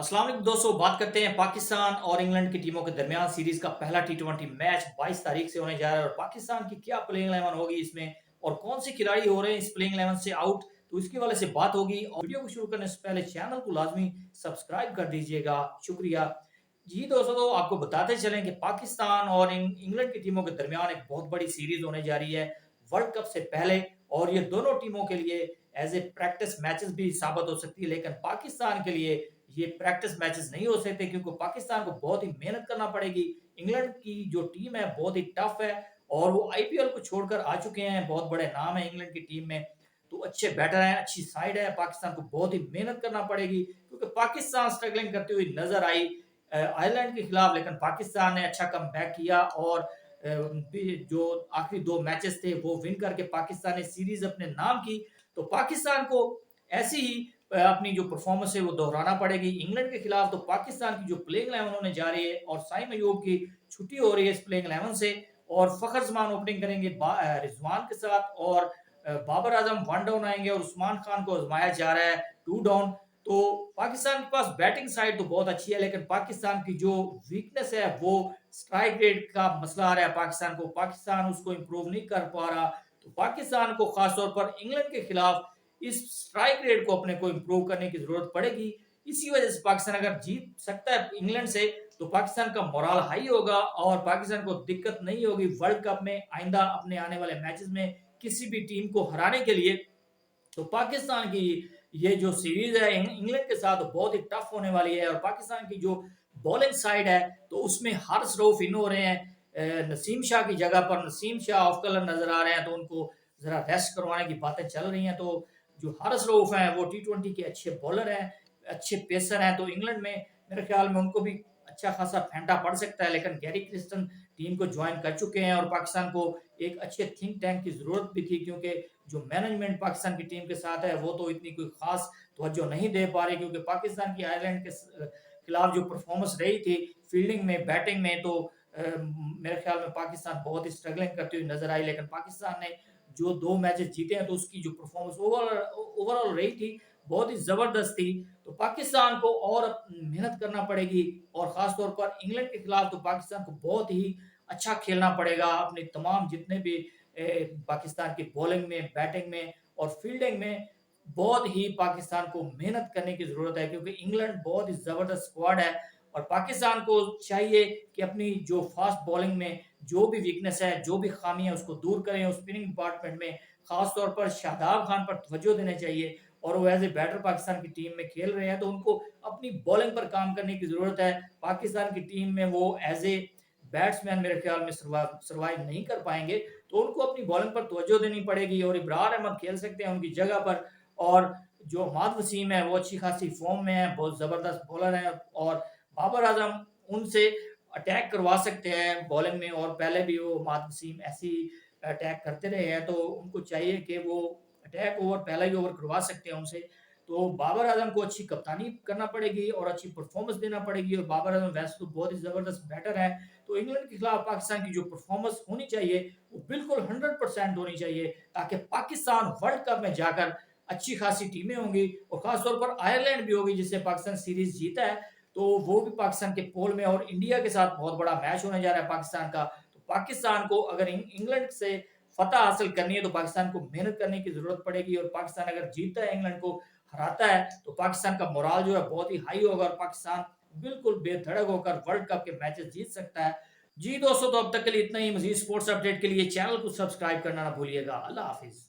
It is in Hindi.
अस्सलाम वालेकुम दोस्तों, बात करते हैं पाकिस्तान और इंग्लैंड की टीमों के दरमियान सीरीज का पहला टी20 मैच 22 तारीख से होने जा रहा है। और पाकिस्तान की क्या प्लेइंग 11 होगी इसमें और कौन से खिलाड़ी हो रहे हैं इस प्लेइंग 11 से आउट, तो इसके वाले से बात होगी। और वीडियो को शुरू करने से पहले चैनल को लाजमी सब्सक्राइब कर दीजिएगा, शुक्रिया जी। दोस्तों, तो आपको बताते चलें कि पाकिस्तान और इंग्लैंड की टीमों के दरमियान एक बहुत बड़ी सीरीज होने जा रही है वर्ल्ड कप से पहले। और ये दोनों टीमों के लिए एज ए प्रैक्टिस मैचेस भी साबित हो सकती है, लेकिन पाकिस्तान के लिए ये प्रैक्टिस मैचेस नहीं हो सकते क्योंकि पाकिस्तान को बहुत ही मेहनत करना पड़ेगी। इंग्लैंड की जो टीम है बहुत ही टफ है और वो आईपीएल को छोड़कर आ चुके हैं, बहुत बड़े नाम है इंग्लैंड की टीम में, तो अच्छे बैटर हैं, अच्छी साइड है। पाकिस्तान को बहुत ही मेहनत करना पड़ेगी क्योंकि पाकिस्तान स्ट्रगलिंग करती हुई नजर आई आयरलैंड के खिलाफ, लेकिन पाकिस्तान ने अच्छा कम किया और जो आखिरी दो मैचेस थे वो विन करके पाकिस्तान ने सीरीज अपने नाम की। तो पाकिस्तान को ऐसी ही अपनी जो परफॉर्मेंस है वो दोहराना पड़ेगी इंग्लैंड के खिलाफ। तो पाकिस्तान की जो प्लेइंग 11 होने जा रही है और साइम अयूब की छुट्टी हो रही है इस प्लेइंग 11 से, और फखर जमान ओपनिंग करेंगे रिजवान के साथ, और बाबर आजम वन डाउन आएंगे और उस्मान खान को आजमाया जा रहा है टू डाउन। तो पाकिस्तान के पास बैटिंग साइड तो बहुत अच्छी है, लेकिन पाकिस्तान की जो वीकनेस है वो स्ट्राइक रेट का मसला आ रहा है पाकिस्तान को, पाकिस्तान उसको इंप्रूव नहीं कर पा रहा। तो पाकिस्तान को खासतौर पर इंग्लैंड के खिलाफ इस स्ट्राइक रेट को अपने को इंप्रूव करने की जरूरत पड़ेगी। इसी वजह से पाकिस्तान अगर जीत सकता है इंग्लैंड से तो पाकिस्तान का मोराल हाई होगा और पाकिस्तान को दिक्कत नहीं होगी वर्ल्ड कप में आइंदा अपने आने वाले मैचेस में किसी भी टीम को हराने के लिए। तो पाकिस्तान की ये जो सीरीज है इंग्लैंड के साथ बहुत ही टफ होने वाली है। और पाकिस्तान की जो बॉलिंग साइड है तो उसमें हारिस रऊफ इन हो रहे हैं नसीम शाह की जगह पर, नसीम शाह ऑफ कलर नजर आ रहे हैं, तो उनको जरा रेस्ट करवाने की बातें चल रही हैं। तो जो हारिस रऊफ हैं वो टी20 के अच्छे बॉलर हैं, अच्छे पेसर हैं, तो इंग्लैंड में मेरे ख्याल में उनको भी अच्छा खासा फेंटा पड़ सकता है। लेकिन गैरी क्रिस्टन टीम को ज्वाइन कर चुके हैं और पाकिस्तान को एक अच्छे थिंक टैंक की जरूरत भी थी क्योंकि जो मैनेजमेंट पाकिस्तान की टीम के साथ है वो तो इतनी कोई खास तवज्जो नहीं दे पा रही, क्योंकि पाकिस्तान की आयरलैंड के खिलाफ जो परफॉर्मेंस रही थी फील्डिंग में, बैटिंग में, तो मेरे ख्याल में पाकिस्तान बहुत ही स्ट्रगलिंग करती हुई नजर आई। लेकिन पाकिस्तान ने जो दो मैचेस जीते हैं तो उसकी जो परफॉर्मेंस ओवरऑल रही थी बहुत ही जबरदस्त थी। तो पाकिस्तान को और मेहनत करना पड़ेगी और खासतौर पर इंग्लैंड के खिलाफ तो पाकिस्तान को बहुत ही अच्छा खेलना पड़ेगा। अपने तमाम जितने भी पाकिस्तान की बॉलिंग में, बैटिंग में और फील्डिंग में बहुत ही पाकिस्तान को मेहनत करने की जरूरत है क्योंकि इंग्लैंड बहुत ही जबरदस्त स्क्वाड है। और पाकिस्तान को चाहिए कि अपनी जो फास्ट बॉलिंग में जो भी वीकनेस है, जो भी खामी है उसको दूर करें। और स्पिनिंग डिपार्टमेंट में खासतौर पर शादाब खान पर तवज्जो देने चाहिए और वो एज ए बैटर पाकिस्तान की टीम में खेल रहे हैं तो उनको अपनी बॉलिंग पर काम करने की जरूरत है। पाकिस्तान की टीम में वो एज ए बैट्समैन मेरे ख्याल में सर्वाइव नहीं कर पाएंगे, तो उनको अपनी बॉलिंग पर तवज्जो देनी पड़ेगी। और इब्रार अहमद खेल सकते हैं उनकी जगह पर, और जो हमाद वसीम है वो अच्छी खासी फॉर्म में है, बहुत जबरदस्त बॉलर है, और बाबर आजम उनसे अटैक करवा सकते हैं बॉलिंग में, और पहले भी वो हमाद वसीम ऐसी अटैक करते रहे हैं, तो उनको चाहिए कि वो अटैक ओवर पहला ही ओवर करवा सकते हैं उनसे। तो बाबर आजम को अच्छी कप्तानी करना पड़ेगी और अच्छी परफॉर्मेंस देना पड़ेगी। और बाबर आजम वैसे तो बहुत ही जबरदस्त बैटर है, तो इंग्लैंड के खिलाफ पाकिस्तान की जो परफॉर्मेंस होनी चाहिए वो बिल्कुल 100% होनी चाहिए ताकि पाकिस्तान वर्ल्ड कप में जाकर अच्छी खासी टीमें होंगी और खासतौर पर आयरलैंड भी होगी जिससे पाकिस्तान सीरीज जीता है, तो वो भी पाकिस्तान के पोल में, और इंडिया के साथ बहुत बड़ा मैच होने जा रहा है पाकिस्तान का। तो पाकिस्तान को अगर इंग्लैंड से फतह हासिल करनी है तो पाकिस्तान को मेहनत करने की जरूरत पड़ेगी। और पाकिस्तान अगर जीतता है, इंग्लैंड को हराता है, तो पाकिस्तान का मोराल जो है बहुत ही हाई होगा और पाकिस्तान बिल्कुल बेधड़क होकर वर्ल्ड कप के मैचेस जीत सकता है। जी दोस्तों, तो अब तक के लिए इतना ही। मजीद स्पोर्ट्स अपडेट के लिए चैनल को सब्सक्राइब करना ना भूलिएगा। अल्लाह हाफिज।